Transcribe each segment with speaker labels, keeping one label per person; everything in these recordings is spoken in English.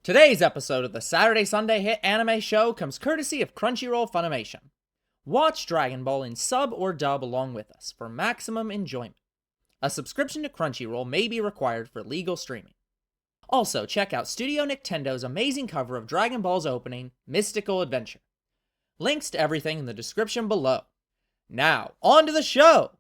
Speaker 1: Today's episode of the Saturday Sunday Hit Anime Show comes courtesy of Crunchyroll Funimation. Watch Dragon Ball in sub or dub along with us for maximum enjoyment. A subscription to Crunchyroll may be required for legal streaming. Also, check out Studio Nintendo's amazing cover of Dragon Ball's opening, Mystical Adventure. Links to everything in the description below. Now, on to the show!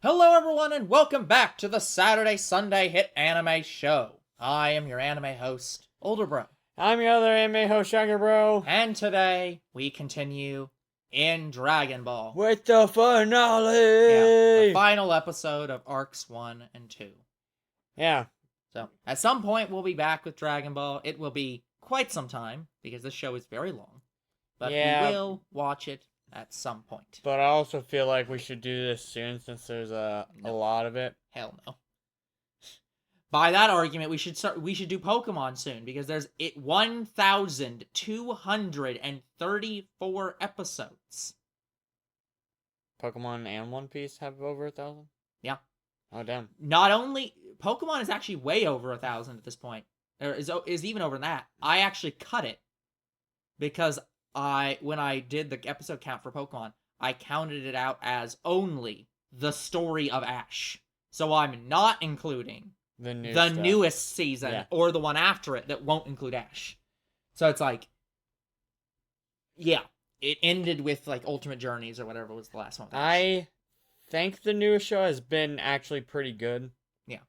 Speaker 1: Hello everyone and welcome back to the Saturday Sunday Hit Anime Show. I am your anime host, Older Bro.
Speaker 2: I'm your other anime host, Younger Bro.
Speaker 1: And today, we continue in Dragon Ball.
Speaker 2: With the finale!
Speaker 1: Yeah, the final episode of Arcs 1 and 2.
Speaker 2: Yeah.
Speaker 1: So, at some point, we'll be back with Dragon Ball. It will be quite some time, because this show is very long. But we will watch it at some point.
Speaker 2: But I also feel like we should do this soon, since there's a lot of it.
Speaker 1: Hell no. By that argument, we should do Pokemon soon, because there's 1,234 episodes.
Speaker 2: Pokemon and One Piece have over 1,000?
Speaker 1: Yeah.
Speaker 2: Oh, damn.
Speaker 1: Not only... Pokemon is actually way over 1,000 at this point. Or is even over that. I actually cut it. Because when I did the episode count for Pokemon, I counted it out as only the story of Ash. So I'm not including the newest season or the one after it that won't include Ash. So it's like, yeah, it ended with like Ultimate Journeys or whatever was the last one.
Speaker 2: I think the newest show has been actually pretty good.
Speaker 1: Yeah.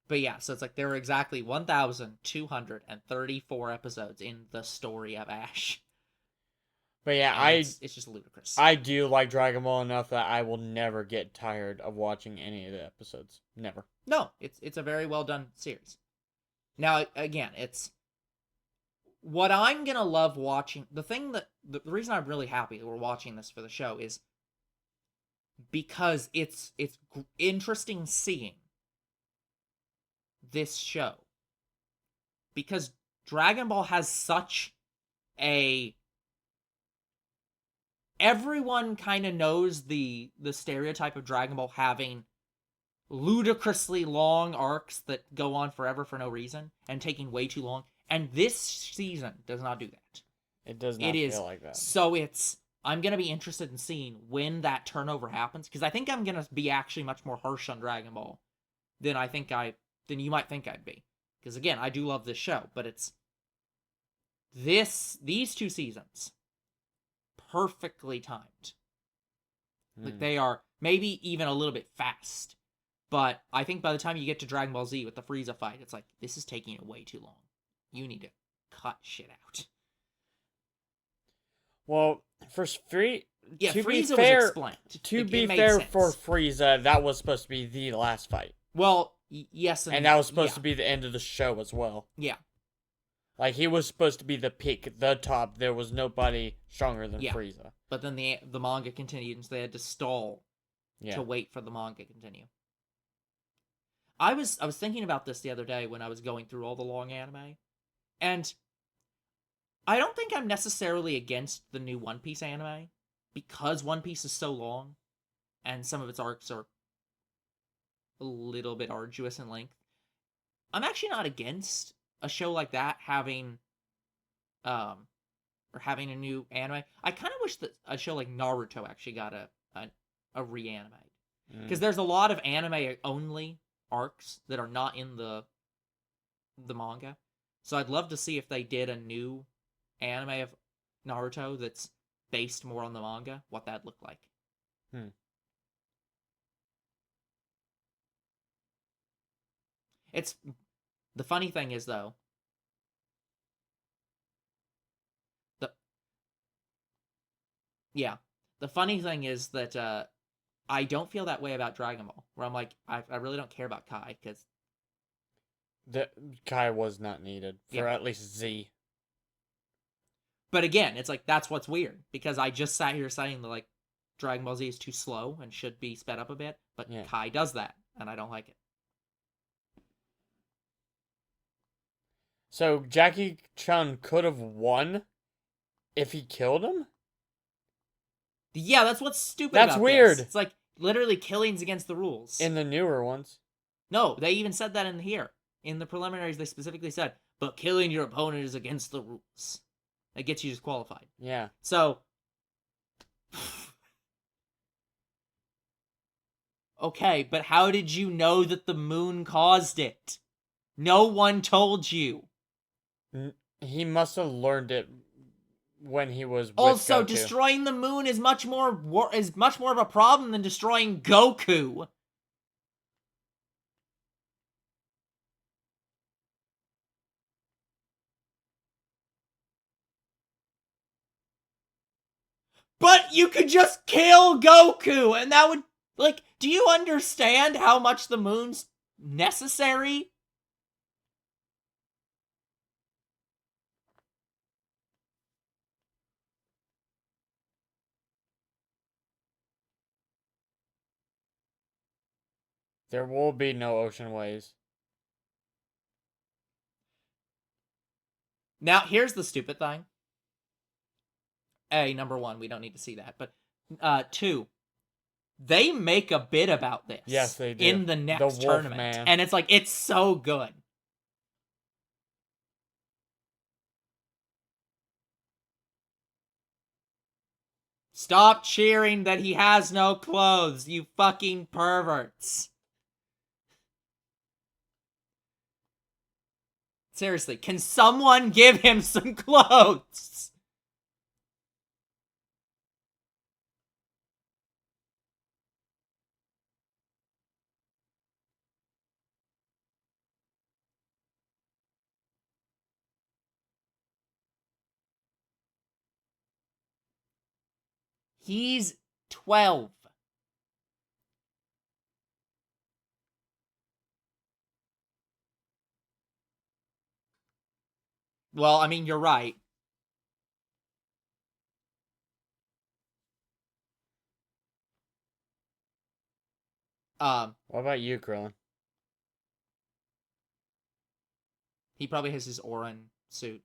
Speaker 2: But
Speaker 1: yeah, so it's like there were exactly 1,234 episodes in the story of Ash.
Speaker 2: But yeah,
Speaker 1: it's just ludicrous.
Speaker 2: I do like Dragon Ball enough that I will never get tired of watching any of the episodes. Never.
Speaker 1: No, it's a very well done series. Now, again, it's what I'm gonna love watching. The reason I'm really happy that we're watching this for the show is because it's interesting seeing this show, because Dragon Ball has such a... Everyone kind of knows the stereotype of Dragon Ball having ludicrously long arcs that go on forever for no reason and taking way too long, and this season does not do that.
Speaker 2: It does not feel like that.
Speaker 1: So I'm going to be interested in seeing when that turnover happens, because I think I'm going to be actually much more harsh on Dragon Ball than you might think I'd be. Because again, I do love this show, but it's these two seasons perfectly timed. Like they are maybe even a little bit fast, but I think by the time you get to Dragon Ball Z with the Frieza fight, it's like, this is taking it way too long. You need to cut shit out.
Speaker 2: Well, for
Speaker 1: Frieza was explained.
Speaker 2: To be fair for Frieza, that was supposed to be the last fight.
Speaker 1: Well, yes,
Speaker 2: and that was supposed to be the end of the show as well.
Speaker 1: Yeah.
Speaker 2: Like, he was supposed to be the peak, the top. There was nobody stronger than Frieza.
Speaker 1: But then the manga continued, and so they had to stall to wait for the manga to continue. I was thinking about this the other day when I was going through all the long anime, and I don't think I'm necessarily against the new One Piece anime, because One Piece is so long, and some of its arcs are a little bit arduous in length. I'm actually not against a show like that having a new anime. I kind of wish that a show like Naruto actually got a reanimate, because there's a lot of anime only arcs that are not in the manga. So I'd love to see if they did a new anime of Naruto that's based more on the manga, what that'd look like. It's the funny thing is, though, the funny thing is that I don't feel that way about Dragon Ball, where I'm like, I really don't care about Kai, because
Speaker 2: Kai was not needed for at least Z.
Speaker 1: But again, it's like, that's what's weird, because I just sat here saying that, like, Dragon Ball Z is too slow and should be sped up a bit, but Kai does that, and I don't like it.
Speaker 2: So Jackie Chun could have won if he killed him?
Speaker 1: Yeah, that's what's stupid
Speaker 2: That's
Speaker 1: about
Speaker 2: weird.
Speaker 1: this. It's like, literally killing's against the rules.
Speaker 2: In the newer ones.
Speaker 1: No, they even said that in here. In the preliminaries, they specifically said, but killing your opponent is against the rules. That gets you disqualified.
Speaker 2: Yeah.
Speaker 1: So, okay, but how did you know that the moon caused it? No one told you.
Speaker 2: He must have learned it when he was with
Speaker 1: also,
Speaker 2: Goku.
Speaker 1: Destroying the moon is much more of a problem than destroying Goku. But you could just kill Goku, and that would, like, do you understand how much the moon's necessary?
Speaker 2: There will be no ocean ways.
Speaker 1: Now, here's the stupid thing. A, number one, we don't need to see that. But, two, they make a bit about this.
Speaker 2: Yes, they do.
Speaker 1: In the next tournament.
Speaker 2: Man.
Speaker 1: And it's like, it's so good. Stop cheering that he has no clothes, you fucking perverts. Seriously, can someone give him some clothes? He's 12. Well, I mean, you're right.
Speaker 2: What about you, Krillin?
Speaker 1: He probably has his Orin suit.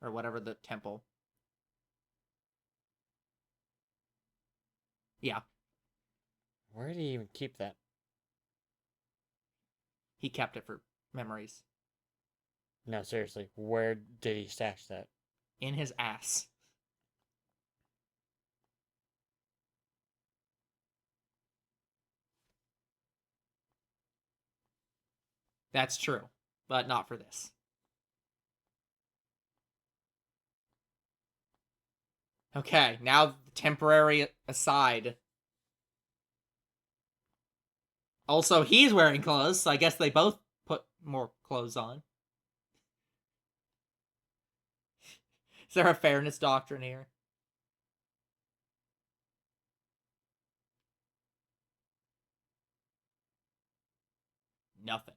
Speaker 1: Or whatever, the temple. Yeah.
Speaker 2: Where did he even keep that?
Speaker 1: He kept it for memories.
Speaker 2: No, seriously, where did he stash that?
Speaker 1: In his ass. That's true, but not for this. Okay, now temporary aside. Also, he's wearing clothes, so I guess they both put more clothes on. Is there a fairness doctrine here? Nothing.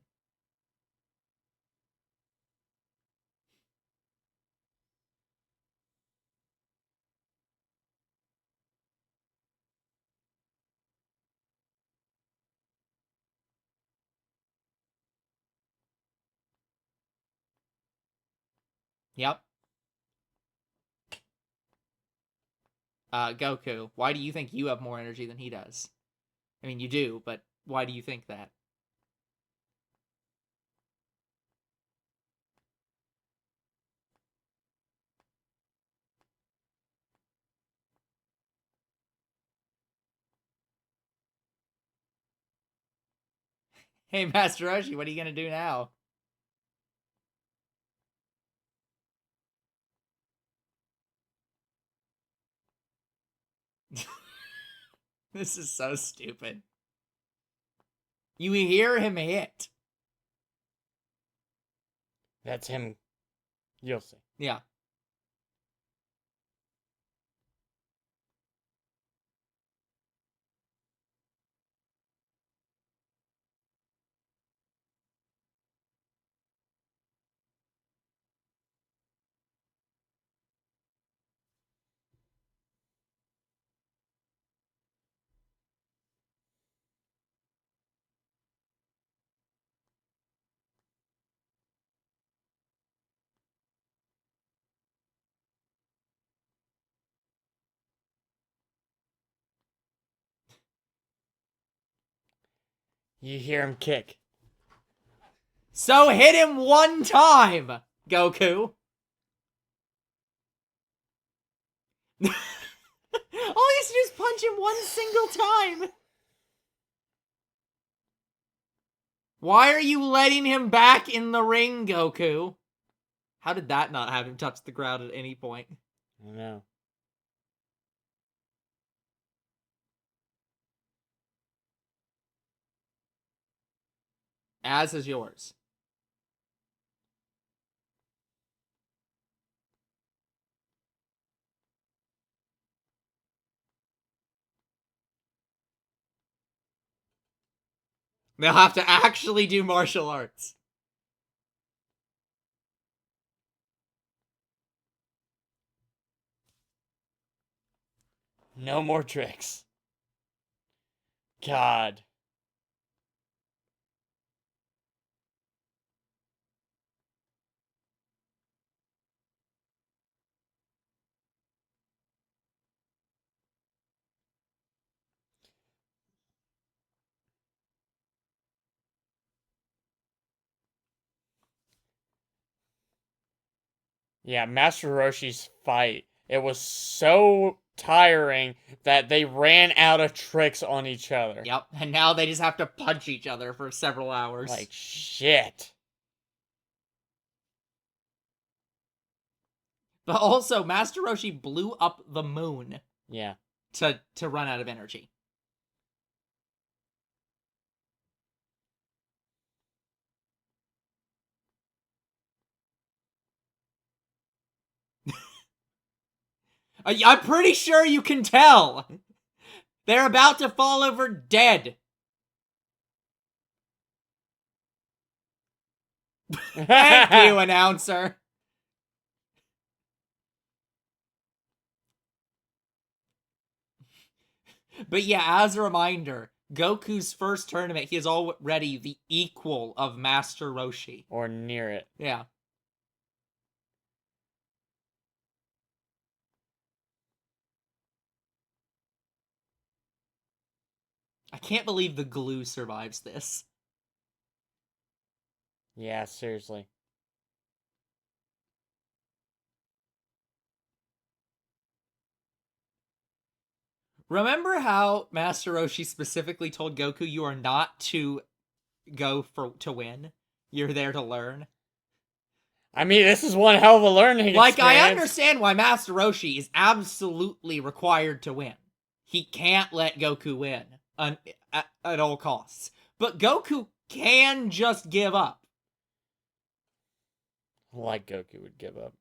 Speaker 1: Yep. Goku, why do you think you have more energy than he does? I mean, you do, but why do you think that? Hey, Master Roshi, what are you gonna do now? This is so stupid. You hear him hit.
Speaker 2: That's him. You'll see.
Speaker 1: Yeah.
Speaker 2: You hear him kick.
Speaker 1: So hit him one time, Goku. All he has to do is punch him one single time. Why are you letting him back in the ring, Goku? How did that not have him touch the ground at any point?
Speaker 2: I don't know.
Speaker 1: As is yours. They'll have to actually do martial arts.
Speaker 2: No more tricks. God. Yeah, Master Roshi's fight. It was so tiring that they ran out of tricks on each other.
Speaker 1: Yep, and now they just have to punch each other for several hours.
Speaker 2: Like, shit.
Speaker 1: But also, Master Roshi blew up the moon.
Speaker 2: Yeah.
Speaker 1: To run out of energy. I'm pretty sure you can tell. They're about to fall over dead. Thank you, announcer. But yeah, as a reminder, Goku's first tournament, he is already the equal of Master Roshi.
Speaker 2: Or near it.
Speaker 1: Yeah. I can't believe the glue survives this.
Speaker 2: Yeah, seriously.
Speaker 1: Remember how Master Roshi specifically told Goku you are not to go to win? You're there to learn?
Speaker 2: I mean, this is one hell of a learning
Speaker 1: Like,
Speaker 2: experience.
Speaker 1: I understand why Master Roshi is absolutely required to win. He can't let Goku win at all costs. But Goku can just give up.
Speaker 2: Like Goku would give up.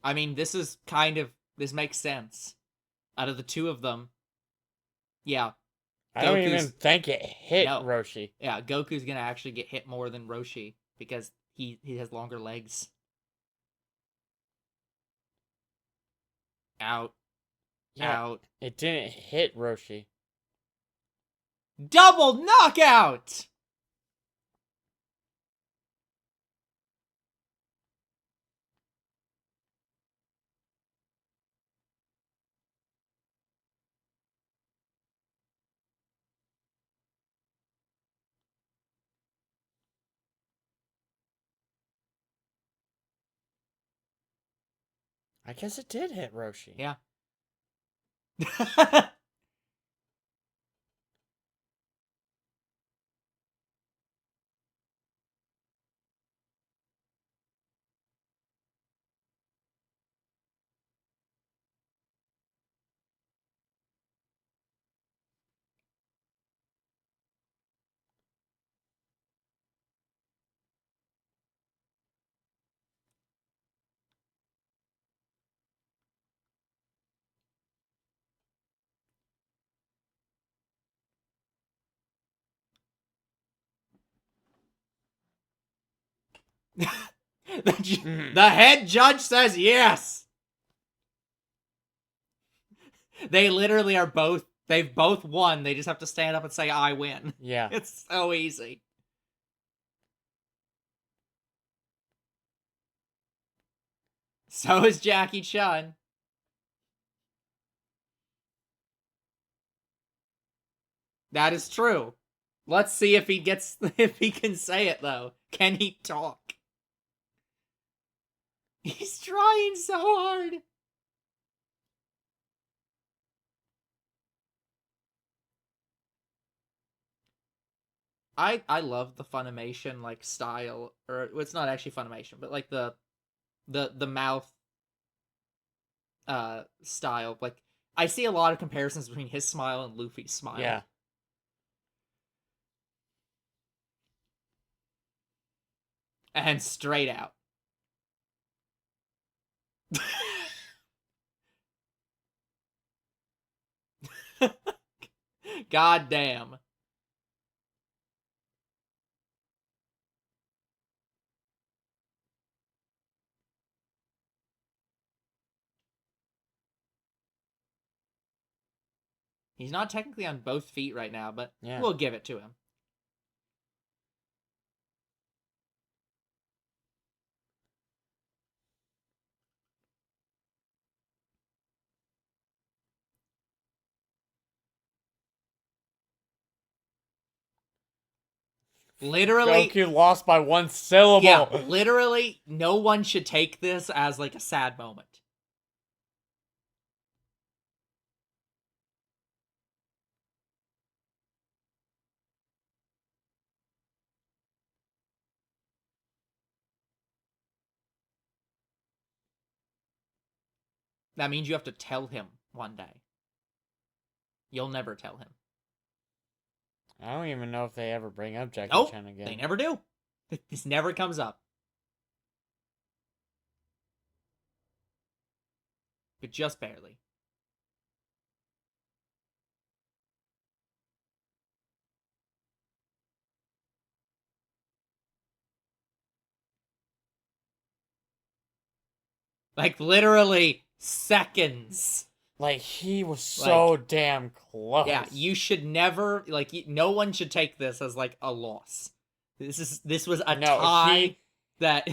Speaker 1: I mean, this makes sense. Out of the two of them, yeah.
Speaker 2: I don't even think it hit Roshi.
Speaker 1: Yeah, Goku's gonna actually get hit more than Roshi because he has longer legs. Out.
Speaker 2: Yeah,
Speaker 1: Out.
Speaker 2: It didn't hit Roshi.
Speaker 1: Double knockout!
Speaker 2: I guess it did hit Roshi.
Speaker 1: Yeah. The head judge says yes. They literally are both. They've both won. They just have to stand up and say, "I win."
Speaker 2: Yeah.
Speaker 1: It's so easy. So is Jackie Chun. That is true. Let's see if he gets if he can say it though. Can he talk? He's trying so hard. I love the Funimation like style, or it's not actually Funimation, but like the mouth style. Like I see a lot of comparisons between his smile and Luffy's smile.
Speaker 2: Yeah.
Speaker 1: And straight out. God damn. He's not technically on both feet right now, but
Speaker 2: Yeah.
Speaker 1: we'll give it to him. Literally,
Speaker 2: Goku lost by one syllable.
Speaker 1: Yeah, literally, no one should take this as like a sad moment. That means you have to tell him one day. You'll never tell him.
Speaker 2: I don't even know if they ever bring up Jackie
Speaker 1: Nope,
Speaker 2: Chan again.
Speaker 1: They never do. This never comes up. But just barely. Like, literally seconds.
Speaker 2: Like, he was so damn close.
Speaker 1: Yeah, you should never, like, no one should take this as, like, a loss. This was a tie.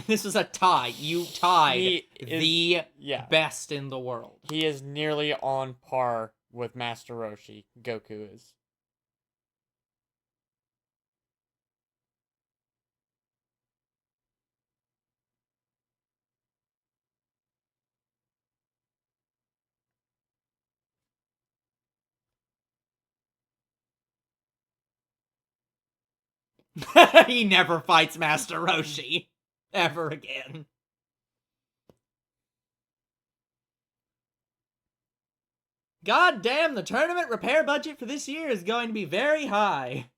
Speaker 1: This was a tie. You tied the best in the world.
Speaker 2: He is nearly on par with Master Roshi. Goku is.
Speaker 1: He never fights Master Roshi ever again. God damn, the tournament repair budget for this year is going to be very high.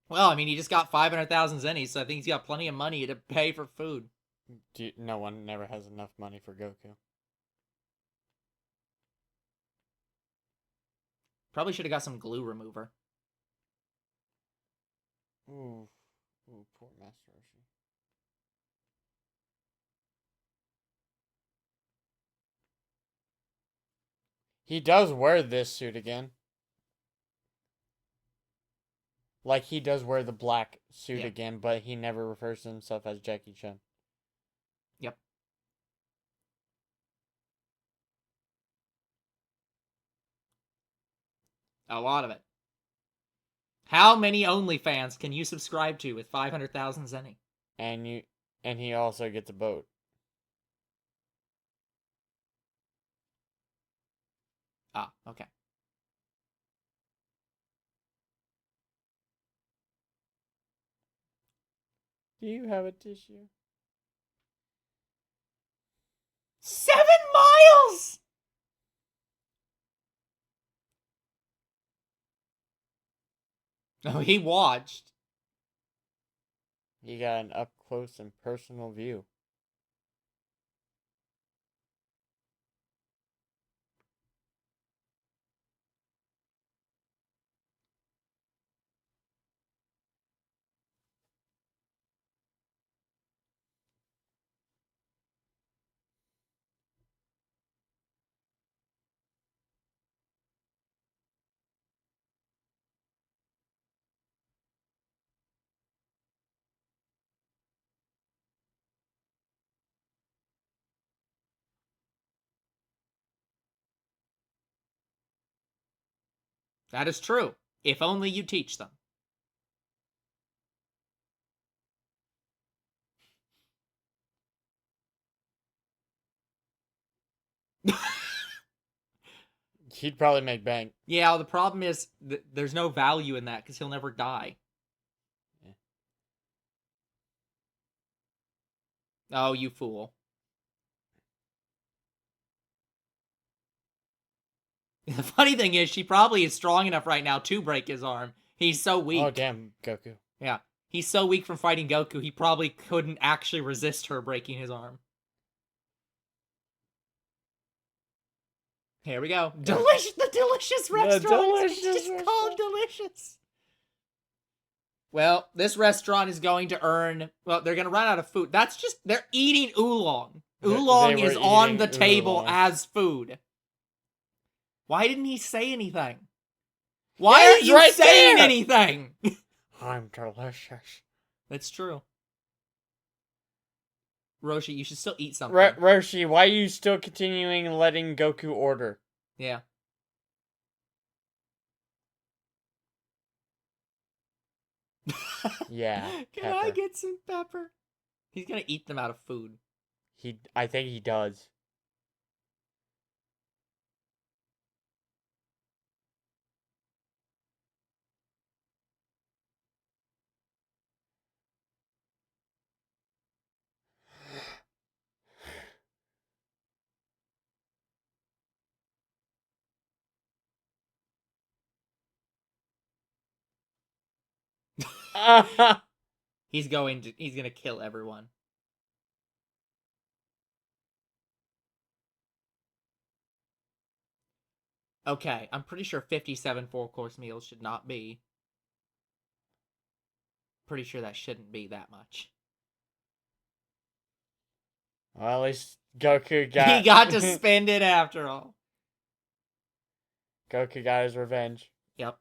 Speaker 1: Well, I mean, he just got 500,000 zennies, so I think he's got plenty of money to pay for food.
Speaker 2: No one never has enough money for Goku.
Speaker 1: Probably should have got some glue remover.
Speaker 2: Ooh, poor Master Roshi. He does wear this suit again. Like, he does wear the black suit again, but he never refers to himself as Jackie Chan.
Speaker 1: Yep. A lot of it. How many OnlyFans can you subscribe to with 500,000 zenny?
Speaker 2: And he also gets a boat.
Speaker 1: Ah, okay.
Speaker 2: Do you have a tissue?
Speaker 1: 7 miles! Oh, he watched.
Speaker 2: He got an up close and personal view.
Speaker 1: That is true. If only you teach them.
Speaker 2: He'd probably make bank.
Speaker 1: Yeah, the problem is there's no value in that because he'll never die. Yeah. Oh, you fool. The funny thing is, she probably is strong enough right now to break his arm. He's so weak.
Speaker 2: Oh, damn, Goku.
Speaker 1: Yeah. He's so weak from fighting Goku, he probably couldn't actually resist her breaking his arm. Here we go. Delicious, the delicious restaurant. The delicious it's just called Delicious. Well, this restaurant is going to earn. Well, they're going to run out of food. That's just they're eating oolong. Oolong is on the table as food. Why didn't he say anything? Why aren't you saying anything?
Speaker 2: I'm delicious.
Speaker 1: That's true. Roshi, you should still eat something.
Speaker 2: Roshi, why are you still continuing letting Goku order?
Speaker 1: Yeah.
Speaker 2: Yeah.
Speaker 1: Can I get some pepper? He's gonna eat them out of food.
Speaker 2: I think he does.
Speaker 1: He's gonna kill everyone. Okay, I'm pretty sure 57 4-course meals should not be. Pretty sure that shouldn't be that much.
Speaker 2: Well, at least Goku got...
Speaker 1: He got to spend it after all.
Speaker 2: Goku got his revenge.
Speaker 1: Yep.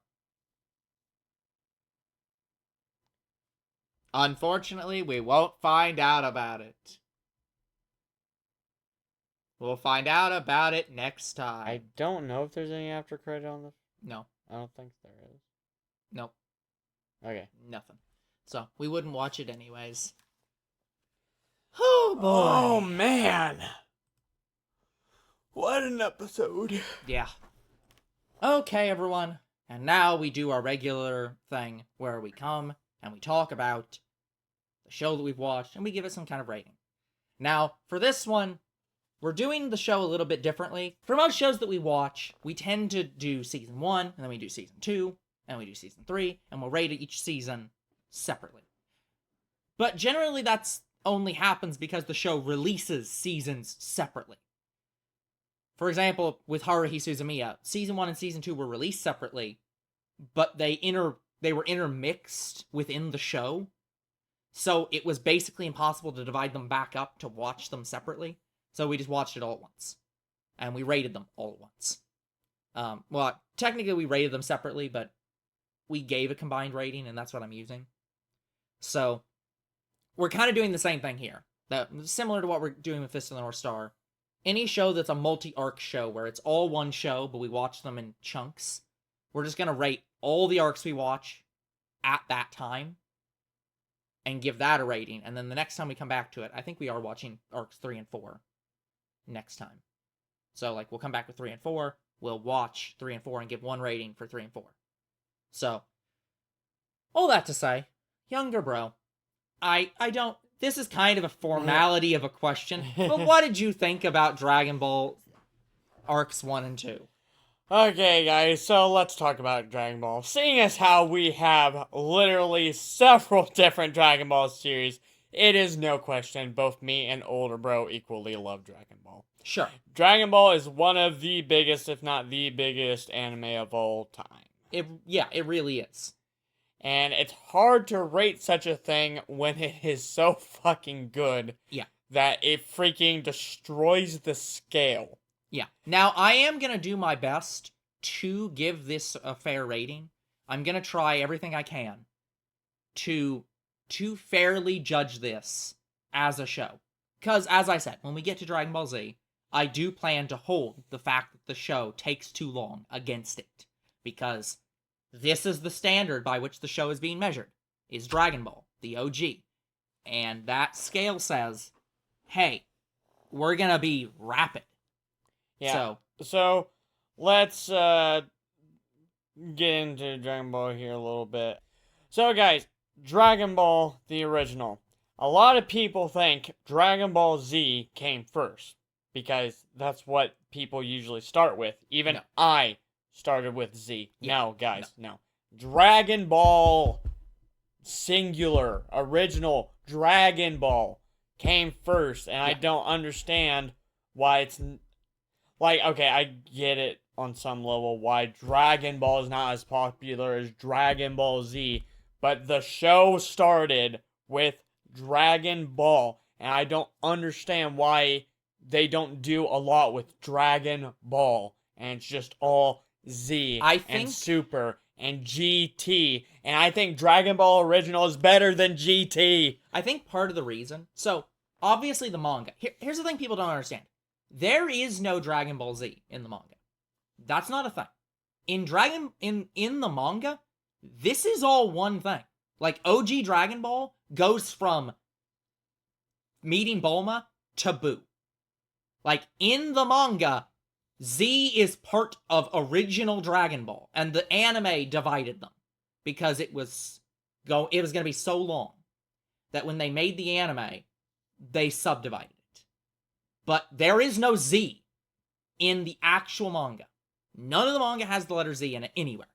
Speaker 1: Unfortunately, we won't find out about it. We'll find out about it next time.
Speaker 2: I don't know if there's any after credit on the...
Speaker 1: No.
Speaker 2: I don't think there is.
Speaker 1: Nope.
Speaker 2: Okay.
Speaker 1: Nothing. So, we wouldn't watch it anyways. Oh, boy.
Speaker 2: Oh, man. What an episode.
Speaker 1: Yeah. Okay, everyone. And now we do our regular thing where we come and we talk about the show that we've watched and we give it some kind of rating. Now, for this one, we're doing the show a little bit differently. For most shows that we watch, we tend to do season 1, and then we do season 2, and we do season 3, and we'll rate each season separately. But generally that's only happens because the show releases seasons separately. For example, with Haruhi Suzumiya, season 1 and season 2 were released separately, but they were intermixed within the show. So it was basically impossible to divide them back up to watch them separately. So we just watched it all at once. And we rated them all at once. Well, technically we rated them separately, but we gave a combined rating, and that's what I'm using. So, we're kind of doing the same thing here. Similar to what we're doing with Fist of the North Star. Any show that's a multi-arc show, where it's all one show, but we watch them in chunks, we're just going to rate all the arcs we watch at that time, and give that a rating. And then the next time we come back to it, I think we are watching arcs 3 and 4 next time. So, like, we'll come back with 3 and 4, we'll watch 3 and 4 and give one rating for 3 and 4. So, all that to say, younger bro, I don't, this is kind of a formality of a question, but what did you think about Dragon Ball arcs 1 and 2?
Speaker 2: Okay, guys, so let's talk about Dragon Ball. Seeing as how we have literally several different Dragon Ball series, it is no question both me and older bro equally love Dragon Ball.
Speaker 1: Sure.
Speaker 2: Dragon Ball is one of the biggest, if not the biggest, anime of all time.
Speaker 1: It really is.
Speaker 2: And it's hard to rate such a thing when it is so fucking good.
Speaker 1: Yeah.
Speaker 2: That it freaking destroys the scale.
Speaker 1: Yeah. Now, I am going to do my best to give this a fair rating. I'm going to try everything I can to fairly judge this as a show. Because, as I said, when we get to Dragon Ball Z, I do plan to hold the fact that the show takes too long against it. Because this is the standard by which the show is being measured, is Dragon Ball, the OG. And that scale says, hey, we're gonna be rapid.
Speaker 2: Yeah. So let's get into Dragon Ball here a little bit. So guys, Dragon Ball, the original. A lot of people think Dragon Ball Z came first, because that's what people usually start with. Even I started with Z. Yeah. No, guys, no. Dragon Ball singular, original Dragon Ball came first, and I don't understand why it's like, okay, I get it on some level why Dragon Ball is not as popular as Dragon Ball Z, but the show started with Dragon Ball, and I don't understand why they don't do a lot with Dragon Ball, and it's just all Z and Super and GT, and I think Dragon Ball Original is better than GT.
Speaker 1: I think part of the reason, so obviously the manga, here's the thing people don't understand. There is no Dragon Ball Z in the manga. That's not a thing. In the manga, this is all one thing. Like, OG Dragon Ball goes from meeting Bulma to Buu. Like, in the manga, Z is part of original Dragon Ball, and the anime divided them because it was going to be so long that when they made the anime, they subdivided it. But there is no Z in the actual manga. None of the manga has the letter Z in it anywhere.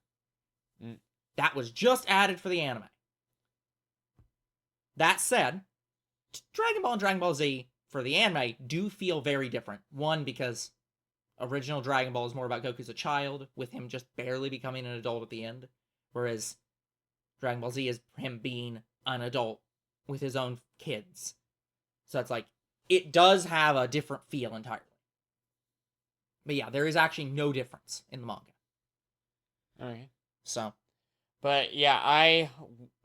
Speaker 1: That was just added for the anime. That said, Dragon Ball and Dragon Ball Z for the anime do feel very different. One, because original Dragon Ball is more about Goku as a child, with him just barely becoming an adult at the end. Whereas Dragon Ball Z is him being an adult with his own kids. So it's like, it does have a different feel entirely. But yeah, there is actually no difference in the manga.
Speaker 2: Okay.
Speaker 1: So.
Speaker 2: But yeah, I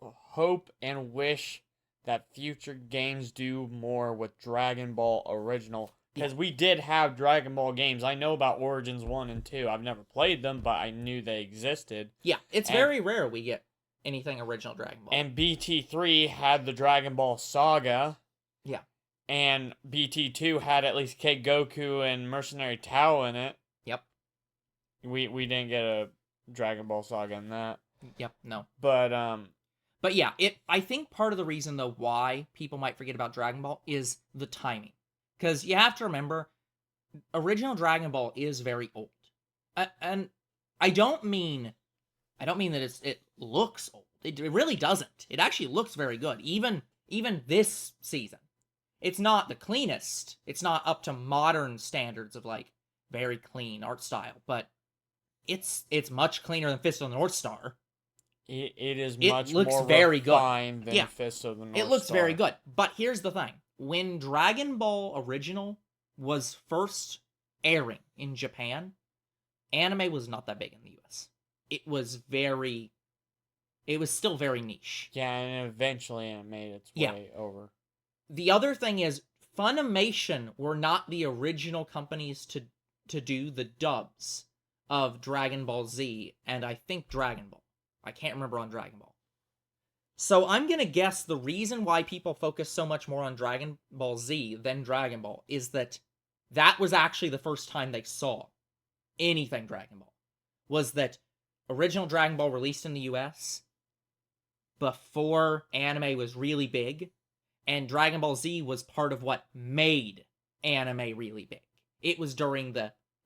Speaker 2: hope and wish that future games do more with Dragon Ball Original. Because we did have Dragon Ball games. I know about Origins 1 and 2. I've never played them, but I knew they existed.
Speaker 1: Yeah, it's very rare we get anything original Dragon Ball.
Speaker 2: And BT3 had the Dragon Ball Saga.
Speaker 1: Yeah.
Speaker 2: And BT2 had at least Kid Goku and Mercenary Tao in it.
Speaker 1: Yep.
Speaker 2: We didn't get a Dragon Ball Saga in that.
Speaker 1: Yep, no.
Speaker 2: But
Speaker 1: yeah, I think part of the reason, though, why people might forget about Dragon Ball is the timing. Because you have to remember, original Dragon Ball is very old. And I don't mean that it looks old. It really doesn't. It actually looks very good. Even this season. It's not the cleanest. It's not up to modern standards of, like, very clean art style. But it's much cleaner than Fist of the North Star.
Speaker 2: It is much
Speaker 1: looks
Speaker 2: more
Speaker 1: very
Speaker 2: refined
Speaker 1: good.
Speaker 2: than Fist of the North Star.
Speaker 1: It looks very good. But here's the thing. When Dragon Ball Original was first airing in Japan, anime was not that big in the US. It was still very niche.
Speaker 2: Yeah, and eventually it made its way over.
Speaker 1: The other thing is, Funimation were not the original companies to do the dubs of Dragon Ball Z and I think Dragon Ball. I can't remember on Dragon Ball. So I'm going to guess the reason why people focus so much more on Dragon Ball Z than Dragon Ball is that was actually the first time they saw anything Dragon Ball. Was that original Dragon Ball released in the US before anime was really big, and Dragon Ball Z was part of what made anime really big. It was during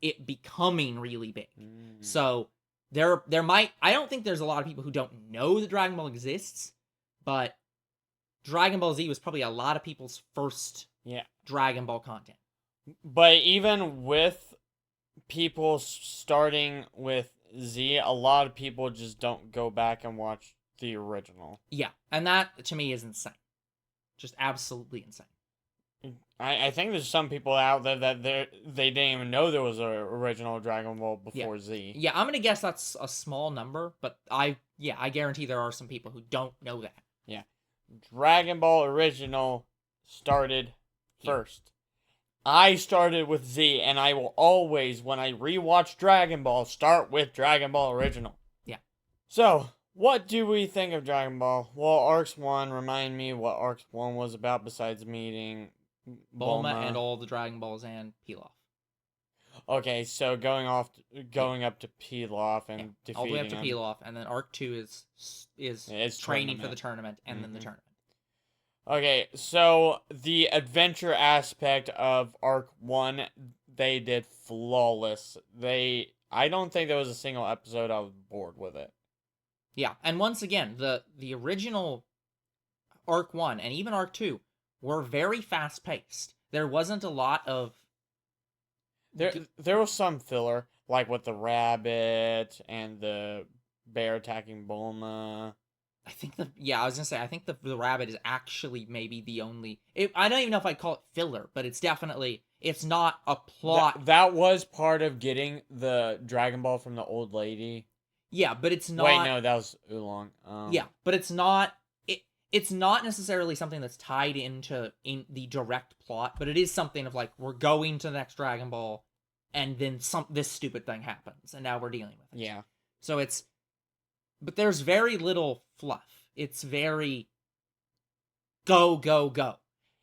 Speaker 1: it becoming really big. So there might, I don't think there's a lot of people who don't know that Dragon Ball exists, but Dragon Ball Z was probably a lot of people's first Dragon Ball content.
Speaker 2: But even with people starting with Z, a lot of people just don't go back and watch the original.
Speaker 1: Yeah, and that to me is insane. Just absolutely insane.
Speaker 2: I think there's some people out there that they didn't even know there was an original Dragon Ball before Z.
Speaker 1: Yeah, I'm gonna guess that's a small number, but I guarantee there are some people who don't know that.
Speaker 2: Yeah. Dragon Ball Original started first. I started with Z, and I will always, when I rewatch Dragon Ball, start with Dragon Ball Original.
Speaker 1: Yeah.
Speaker 2: So, what do we think of Dragon Ball? Well, Arcs 1, remind me what Arcs 1 was about besides meeting
Speaker 1: Bulma
Speaker 2: Bulma.
Speaker 1: and all the Dragon Balls and Pilaf.
Speaker 2: Okay, so going up to Pilaf and defeating
Speaker 1: all the way up to
Speaker 2: him.
Speaker 1: Pilaf, and then Arc 2 is training for the tournament, and then the tournament.
Speaker 2: Okay, so the adventure aspect of Arc 1, they did flawless. I don't think there was a single episode I was bored with it.
Speaker 1: Yeah, and once again, the original Arc 1 and even Arc 2 were very fast-paced. There wasn't a lot of...
Speaker 2: There was some filler, like with the rabbit and the bear attacking Bulma.
Speaker 1: I think I was gonna say, I think the rabbit is actually maybe the only... I don't even know if I'd call it filler, but it's definitely... It's not a plot...
Speaker 2: That was part of getting the Dragon Ball from the old lady.
Speaker 1: Yeah, but it's not...
Speaker 2: Wait, no, that was Oolong.
Speaker 1: Yeah, but it's not... It's not necessarily something that's tied into the direct plot, but it is something of like, we're going to the next Dragon Ball, and then this stupid thing happens, and now we're dealing with it.
Speaker 2: Yeah.
Speaker 1: So it's... But there's very little fluff. It's very... Go, go, go.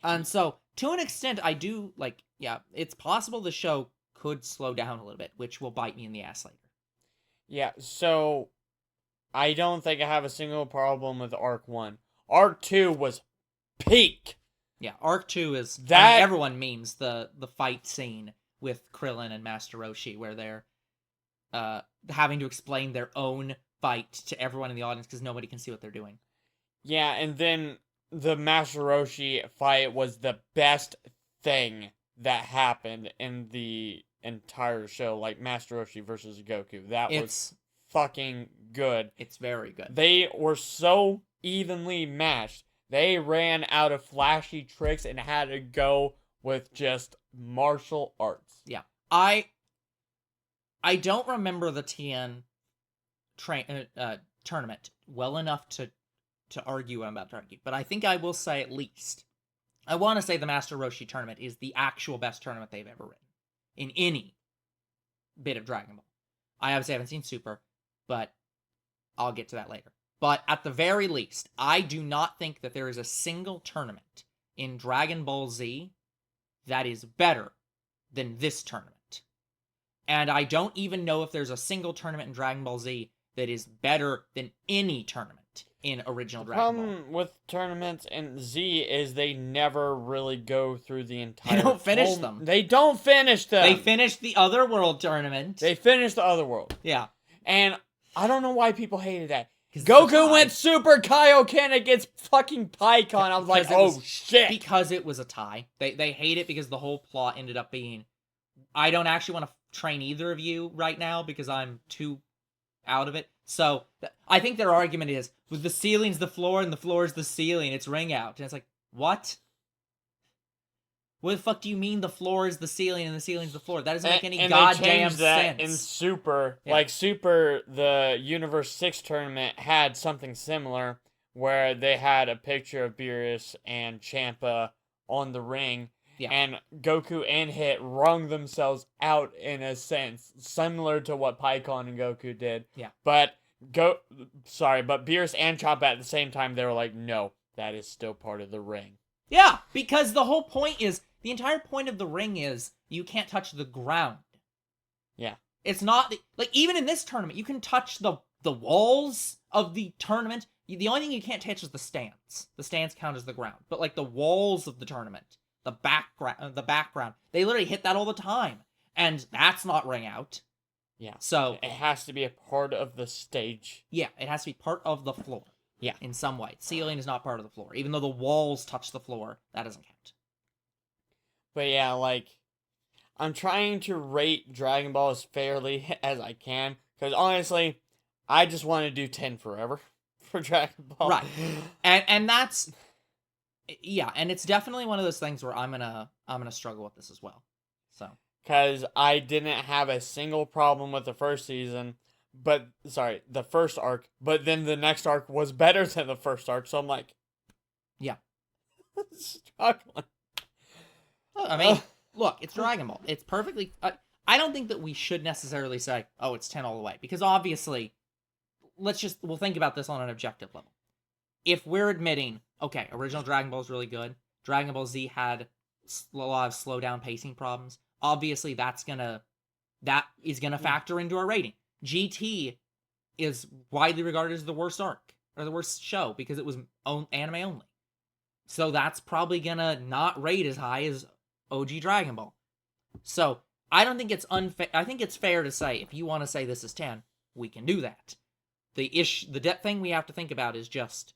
Speaker 1: And so, to an extent, I do, like, yeah, it's possible the show could slow down a little bit, which will bite me in the ass later.
Speaker 2: Yeah, so... I don't think I have a single problem with Arc 1. Arc 2 was peak.
Speaker 1: Yeah, Arc 2 is... I mean, everyone memes the fight scene with Krillin and Master Roshi, where they're having to explain their own fight to everyone in the audience because nobody can see what they're doing.
Speaker 2: Yeah, and then the Master Roshi fight was the best thing that happened in the entire show. Like, Master Roshi versus Goku. That was fucking good.
Speaker 1: It's very good.
Speaker 2: They were so evenly matched. They ran out of flashy tricks and had to go with just martial arts.
Speaker 1: Yeah. I don't remember the TN tournament well enough to argue what I'm about to argue, but I think I will say at least, I want to say the Master Roshi tournament is the actual best tournament they've ever written in any bit of Dragon Ball. I obviously haven't seen Super, but I'll get to that later. But at the very least, I do not think that there is a single tournament in Dragon Ball Z that is better than this tournament. And I don't even know if there's a single tournament in Dragon Ball Z that is better than any tournament in original Dragon Ball. The
Speaker 2: problem with tournaments in Z is they never really go through the entire...
Speaker 1: They don't finish them.
Speaker 2: They don't finish them.
Speaker 1: They finished the Otherworld tournament.
Speaker 2: They finished the Otherworld.
Speaker 1: Yeah.
Speaker 2: And I don't know why people hated that. Goku went Super Kaioken against fucking Pikkon. I was like, oh shit.
Speaker 1: Because it was a tie. They hate it because the whole plot ended up being, I don't actually want to train either of you right now because I'm too out of it. So I think their argument is, with the ceiling's the floor and the floor's the ceiling, it's ring out. And it's like, what? What the fuck do you mean the floor is the ceiling and the ceiling's the floor? That doesn't make any goddamn sense.
Speaker 2: In Super, like Super, the Universe 6 tournament had something similar where they had a picture of Beerus and Champa on the ring, and Goku and Hit wrung themselves out in a sense, similar to what Pikkon and Goku did.
Speaker 1: Yeah.
Speaker 2: But Beerus and Champa at the same time, they were like, no, that is still part of the ring.
Speaker 1: Yeah, because the whole point is, the entire point of the ring is, you can't touch the ground.
Speaker 2: Yeah.
Speaker 1: It's not, like, even in this tournament, you can touch the walls of the tournament. The only thing you can't touch is the stands. The stands count as the ground. But, like, the walls of the tournament, the background, they literally hit that all the time. And that's not ring out.
Speaker 2: Yeah.
Speaker 1: So
Speaker 2: it has to be a part of the stage.
Speaker 1: Yeah, it has to be part of the floor.
Speaker 2: Yeah.
Speaker 1: In some way. Ceiling is not part of the floor. Even though the walls touch the floor, that doesn't count.
Speaker 2: But yeah, like, I'm trying to rate Dragon Ball as fairly as I can. Because honestly, I just want to do 10 forever for Dragon Ball.
Speaker 1: Right. And that's... Yeah, and it's definitely one of those things where I'm gonna struggle with this as well. So...
Speaker 2: Because I didn't have a single problem with the first season, the first arc, but then the next arc was better than the first arc, so I'm like...
Speaker 1: Yeah.
Speaker 2: Struggling.
Speaker 1: I mean, look, it's Dragon Ball. It's perfectly... I don't think that we should necessarily say, oh, it's 10 all the way, because obviously, we'll think about this on an objective level. If we're admitting, okay, original Dragon Ball is really good, Dragon Ball Z had a lot of slow down pacing problems, obviously that is gonna factor into our rating. GT is widely regarded as the worst arc, or the worst show, because it was anime only. So that's probably gonna not rate as high as OG Dragon Ball. So I don't think it's unfair. I think it's fair to say, if you want to say this is 10, we can do that. The thing we have to think about is just,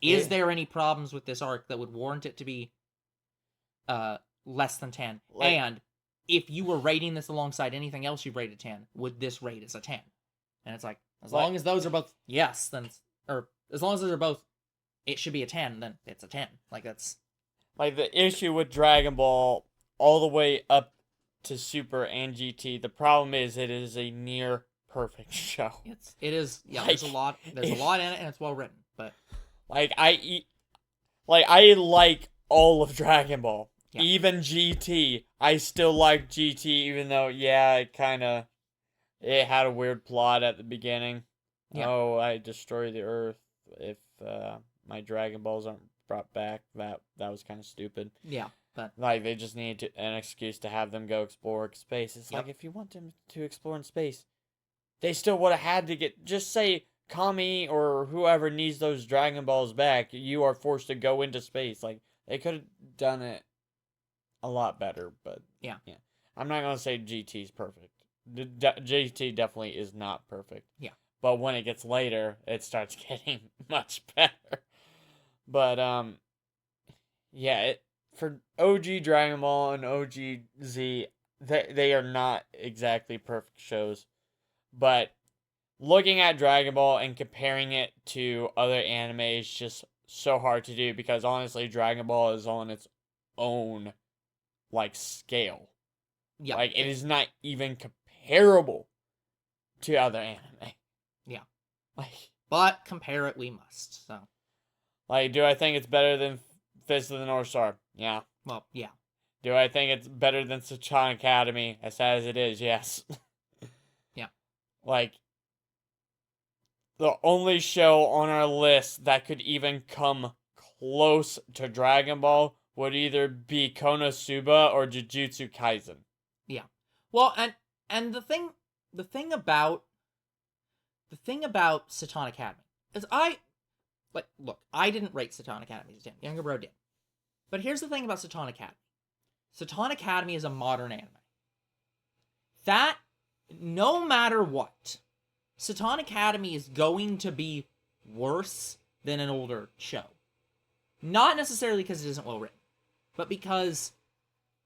Speaker 1: is there any problems with this arc that would warrant it to be less than 10? And if you were rating this alongside anything else you rated 10, would this rate as a 10? And it's like, as long as those are both yes, then, or as long as those are both, it should be a 10, then it's a 10. Like, that's...
Speaker 2: Like, the issue with Dragon Ball all the way up to Super and GT, the problem is it is a near perfect show.
Speaker 1: It is, yeah, there's a lot in it, and it's well written, but...
Speaker 2: Like, I like all of Dragon Ball. Yeah. Even GT. I still like GT, even though, yeah, it had a weird plot at the beginning. Yeah. Oh, I destroy the Earth if my Dragon Balls aren't brought back. That was kind of stupid.
Speaker 1: Yeah, but...
Speaker 2: Like, they just needed an excuse to have them go explore space. It's like, if you want them to explore in space, they still would have had to just say, Kami or whoever needs those Dragon Balls back, you are forced to go into space. Like, they could have done it a lot better, but... Yeah. I'm not going to say GT's perfect. GT definitely is not perfect.
Speaker 1: Yeah.
Speaker 2: But when it gets later, it starts getting much better. But, yeah, for OG Dragon Ball and OG Z, they are not exactly perfect shows. But looking at Dragon Ball and comparing it to other anime is just so hard to do, because honestly, Dragon Ball is on its own, like, scale. Yeah. Like, it is not even comparable to other anime.
Speaker 1: Yeah. Like, but compare it we must, so.
Speaker 2: Like, do I think it's better than Fist of the North Star? Yeah.
Speaker 1: Well, yeah.
Speaker 2: I think it's better than SSHIT Academy? As sad as it is, yes.
Speaker 1: Yeah.
Speaker 2: Like, the only show on our list that could even come close to Dragon Ball would either be Konosuba or Jujutsu Kaisen.
Speaker 1: Yeah. Well, and the thing about SSHIT Academy is look, I didn't rate SSHIT Academy as 10. Younger bro did. But here's the thing about SSHIT Academy. SSHIT Academy is a modern anime. That, no matter what, SSHIT Academy is going to be worse than an older show. Not necessarily because it isn't well written, but because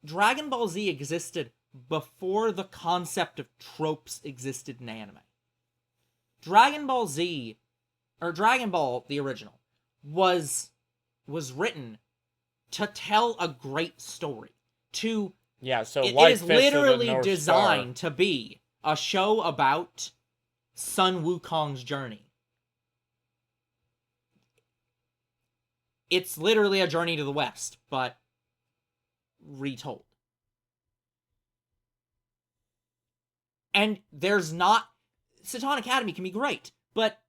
Speaker 1: Dragon Ball Z existed before the concept of tropes existed in anime. Dragon Ball Z, or Dragon Ball, the original, was written to tell a great story. It is literally designed to be a show about Sun Wukong's journey. It's literally a journey to the West, but retold. And there's not... SSHIT Academy can be great, but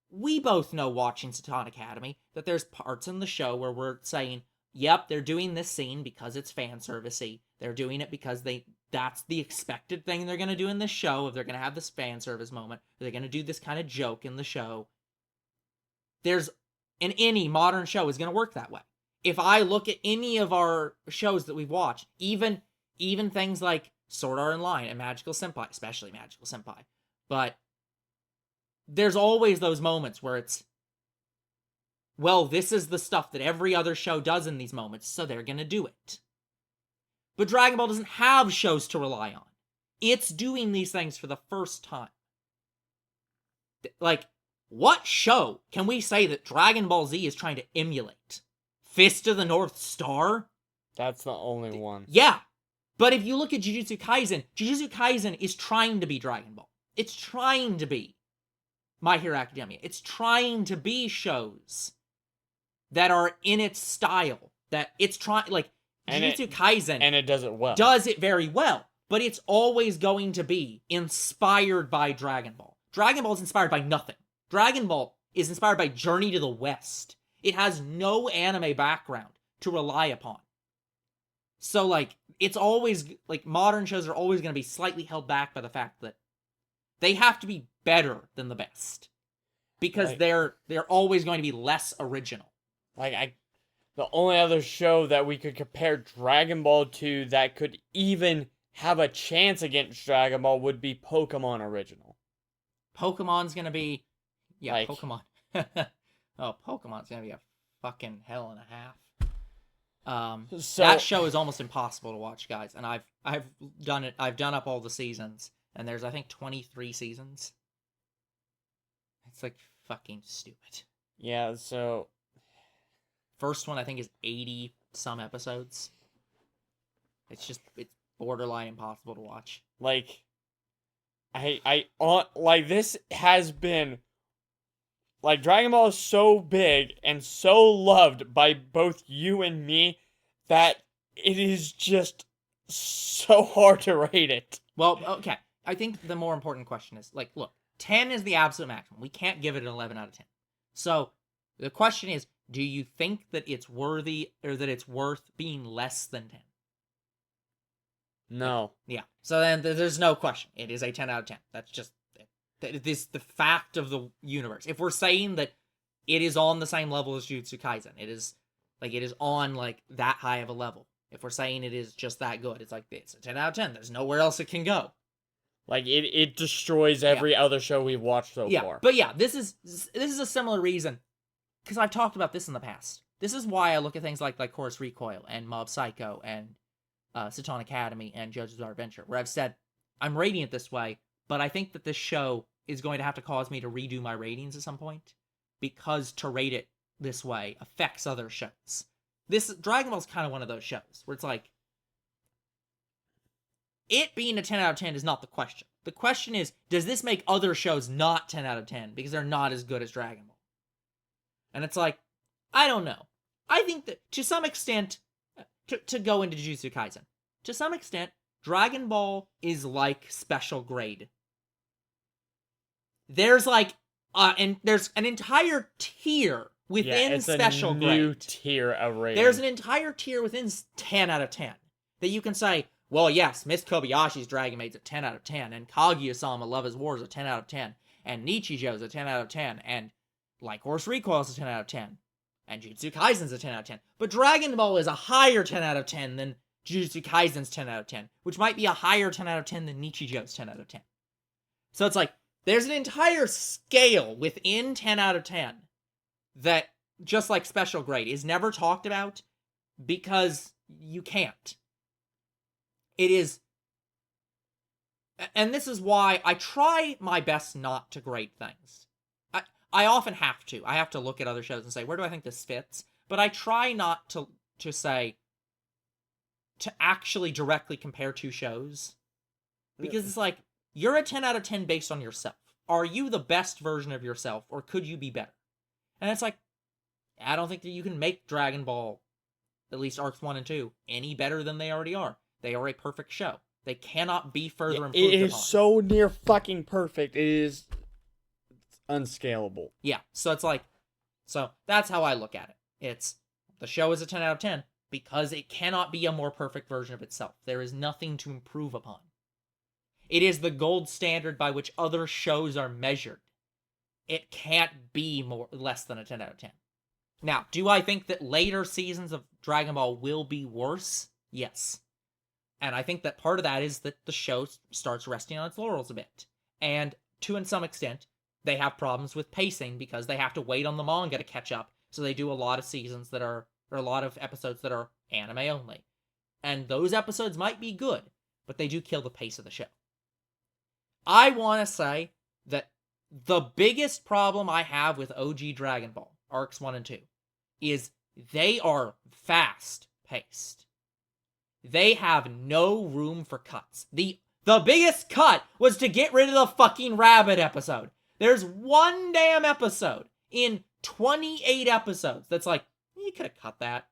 Speaker 1: we both know, watching SSHIT Academy, that there's parts in the show where we're saying, yep, they're doing this scene because it's fan servicey. They're doing it because that's the expected thing they're going to do in this show, if they're going to have this fan service moment, or they're going to do this kind of joke in the show. In any modern show is going to work that way. If I look at any of our shows that we've watched, even things like Sword Art Online and Magical Senpai, especially Magical Senpai, but there's always those moments where it's, well, this is the stuff that every other show does in these moments, so they're gonna do it. But Dragon Ball doesn't have shows to rely on. It's doing these things for the first time. Like, what show can we say that Dragon Ball Z is trying to emulate? Fist of the North Star?
Speaker 2: That's the only one.
Speaker 1: Yeah. But if you look at Jujutsu Kaisen is trying to be Dragon Ball. It's trying to be My Hero Academia. It's trying to be shows that are in its style. That it's trying, like, Jujutsu Kaisen.
Speaker 2: And it does it well.
Speaker 1: Does it very well. But it's always going to be inspired by Dragon Ball. Dragon Ball is inspired by nothing. Dragon Ball is inspired by Journey to the West. It has no anime background to rely upon. So, like, it's always, like, modern shows are always going to be slightly held back by the fact that they have to be better than the best. Because they're always going to be less original.
Speaker 2: Like, the only other show that we could compare Dragon Ball to that could even have a chance against Dragon Ball would be Pokemon original.
Speaker 1: Pokemon's gonna be... Yeah, like, Pokemon. Oh, Pokemon's gonna be a fucking hell and a half. That show is almost impossible to watch, guys. And I've done it. I've done up all the seasons. And there's, I think, 23 seasons. It's, like, fucking stupid.
Speaker 2: Yeah, so...
Speaker 1: First one, I think, is 80-some episodes. It's borderline impossible to watch.
Speaker 2: Like, this has been, like, Dragon Ball is so big and so loved by both you and me that it is just so hard to rate it.
Speaker 1: Well, okay. I think the more important question is, like, look, 10 is the absolute maximum. We can't give it an 11 out of 10. So, the question is, do you think that it's worthy or that it's worth being less than 10?
Speaker 2: No.
Speaker 1: Yeah. So then there's no question. It is a 10 out of 10. That's just it is the fact of the universe. If we're saying that it is on the same level as Jujutsu Kaisen, it is on like that high of a level. If we're saying it is just that good, it's like it's a 10 out of 10. There's nowhere else it can go.
Speaker 2: Like it destroys every other show we've watched so far.
Speaker 1: But yeah, this is a similar reason. Because I've talked about this in the past. This is why I look at things like Chorus Recoil and Mob Psycho and Satan Academy and JoJo's Bizarre Adventure, where I've said, I'm rating it this way, but I think that this show is going to have to cause me to redo my ratings at some point, because to rate it this way affects other shows. This Dragon Ball is kind of one of those shows, where it's like, it being a 10 out of 10 is not the question. The question is, does this make other shows not 10 out of 10, because they're not as good as Dragon Ball? And it's like, I don't know. I think that, to some extent, to go into Jujutsu Kaisen, to some extent, Dragon Ball is like special grade. There's like, and there's an entire tier within special grade.
Speaker 2: New tier of rating.
Speaker 1: There's an entire tier within 10 out of 10 that you can say, well, yes, Miss Kobayashi's Dragon Maid's a 10 out of 10, and Kaguya-sama Love is War is a 10 out of 10, and Nichijou's a 10 out of 10, and Like Horse Recoil is a 10 out of 10. And Jujutsu Kaisen's a 10 out of 10. But Dragon Ball is a higher 10 out of 10 than Jujutsu Kaisen's 10 out of 10. Which might be a higher 10 out of 10 than Nichijou's 10 out of 10. So it's like, there's an entire scale within 10 out of 10 that, just like special grade, is never talked about because you can't. It is... And this is why I try my best not to grade things. I often have to. I have to look at other shows and say, where do I think this fits? But I try not to say, to actually directly compare two shows. Because it's like, you're a 10 out of 10 based on yourself. Are you the best version of yourself, or could you be better? And it's like, I don't think that you can make Dragon Ball, at least Arcs 1 and 2, any better than they already are. They are a perfect show. They cannot be further improved upon.
Speaker 2: It is so near fucking perfect. It is unscalable.
Speaker 1: Yeah, so it's like, so that's how I look at it. It's, the show is a 10 out of 10 because it cannot be a more perfect version of itself. There is nothing to improve upon. It is the gold standard by which other shows are measured. It can't be less than a 10 out of 10. Now, do I think that later seasons of Dragon Ball will be worse? Yes. And I think that part of that is that the show starts resting on its laurels a bit. And to some extent, they have problems with pacing because they have to wait on the manga to catch up. So they do a lot of seasons that are, or a lot of episodes that are anime only. And those episodes might be good, but they do kill the pace of the show. I want to say that the biggest problem I have with OG Dragon Ball, Arcs 1 and 2, is they are fast-paced. They have no room for cuts. The biggest cut was to get rid of the fucking rabbit episode. There's one damn episode in 28 episodes that's like, you could have cut that.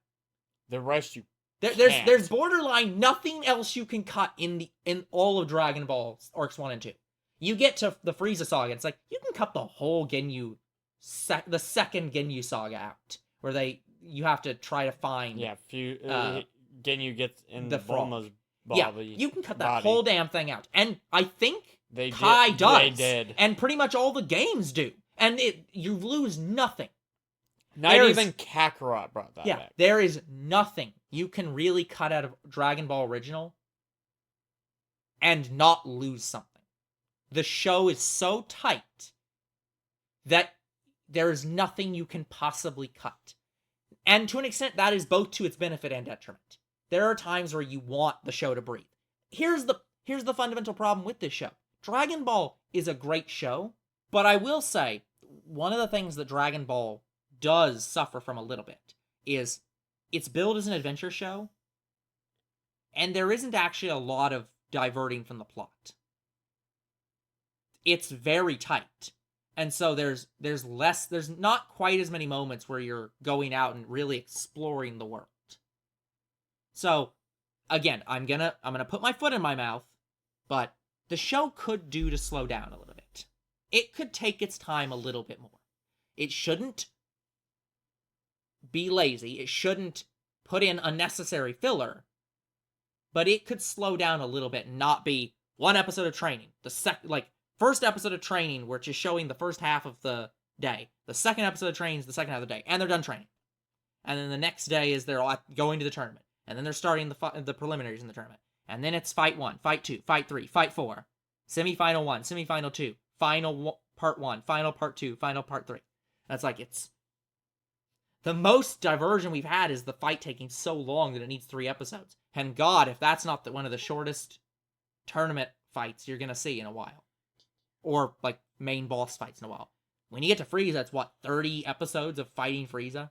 Speaker 2: The rest you
Speaker 1: there's borderline nothing else you can cut in all of Dragon Ball Arcs 1 and 2. You get to the Frieza saga, it's like, you can cut the whole Ginyu, the second Ginyu saga out, where you have to try to find...
Speaker 2: Yeah, Ginyu gets in
Speaker 1: the
Speaker 2: Bulma's
Speaker 1: yeah,
Speaker 2: body.
Speaker 1: you can cut that whole damn thing out. And I think
Speaker 2: Kai
Speaker 1: does.
Speaker 2: They did.
Speaker 1: And pretty much all the games do. And you lose nothing.
Speaker 2: Not even Kakarot brought that back.
Speaker 1: There is nothing you can really cut out of Dragon Ball Original and not lose something. The show is so tight that there is nothing you can possibly cut. And to an extent, that is both to its benefit and detriment. There are times where you want the show to breathe. Here's the fundamental problem with this show. Dragon Ball is a great show, but I will say, one of the things that Dragon Ball does suffer from a little bit is it's billed as an adventure show, and there isn't actually a lot of diverting from the plot. It's very tight. And so there's not quite as many moments where you're going out and really exploring the world. So, again, I'm gonna put my foot in my mouth, but the show could do to slow down a little bit. It could take its time a little bit more. It shouldn't be lazy. It shouldn't put in unnecessary filler, but it could slow down a little bit and not be one episode of training. First episode of training, which is showing the first half of the day. The second episode of training is the second half of the day, and they're done training. And then the next day is they're going to the tournament. And then they're starting the preliminaries in the tournament. And then it's Fight 1, Fight 2, Fight 3, Fight 4, Semifinal 1, Semifinal 2, Final Part 1, Final Part 2, Final Part 3. That's like, it's... The most diversion we've had is the fight taking so long that it needs 3 episodes. And God, if that's not one of the shortest tournament fights you're going to see in a while. Or, main boss fights in a while. When you get to Frieza, it's 30 episodes of fighting Frieza?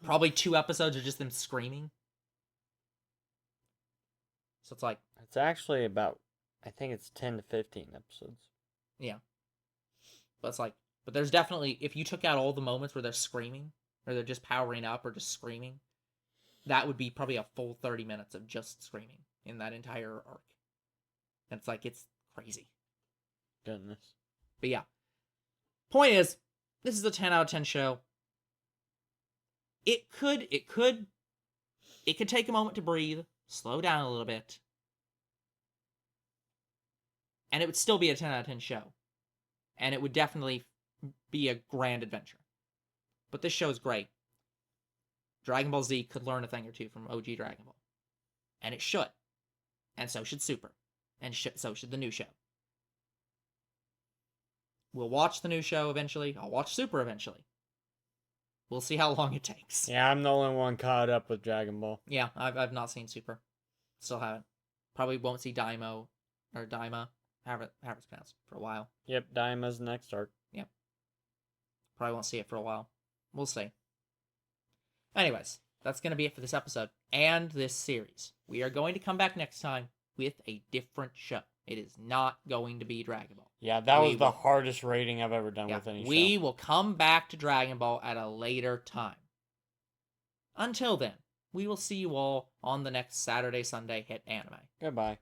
Speaker 1: Probably 2 episodes of just them screaming. So it's like...
Speaker 2: It's actually about, I think it's 10 to 15 episodes.
Speaker 1: Yeah. But it's but there's definitely, if you took out all the moments where they're screaming, or they're just powering up or just screaming, that would be probably a full 30 minutes of just screaming in that entire arc. And it's crazy.
Speaker 2: Goodness.
Speaker 1: But yeah. Point is, this is a 10 out of 10 show. It could take a moment to breathe, slow down a little bit, and it would still be a 10 out of 10 show. And it would definitely be a grand adventure. But this show is great. Dragon Ball Z could learn a thing or two from OG Dragon Ball. And it should. And so should Super. And so should the new show. We'll watch the new show eventually. I'll watch Super eventually. We'll see how long it takes.
Speaker 2: Yeah, I'm the only one caught up with Dragon Ball.
Speaker 1: Yeah, I've not seen Super. Still haven't. Probably won't see Daima, however it's pronounced, for a while.
Speaker 2: Yep, Daima's next arc.
Speaker 1: Yep. Probably won't see it for a while. We'll see. Anyways, that's going to be it for this episode and this series. We are going to come back next time with a different show. It is not going to be Dragon Ball.
Speaker 2: Yeah, that was the hardest rating I've ever done with any show.
Speaker 1: We will come back to Dragon Ball at a later time. Until then, we will see you all on the next Saturday, Sunday Hit Anime.
Speaker 2: Goodbye.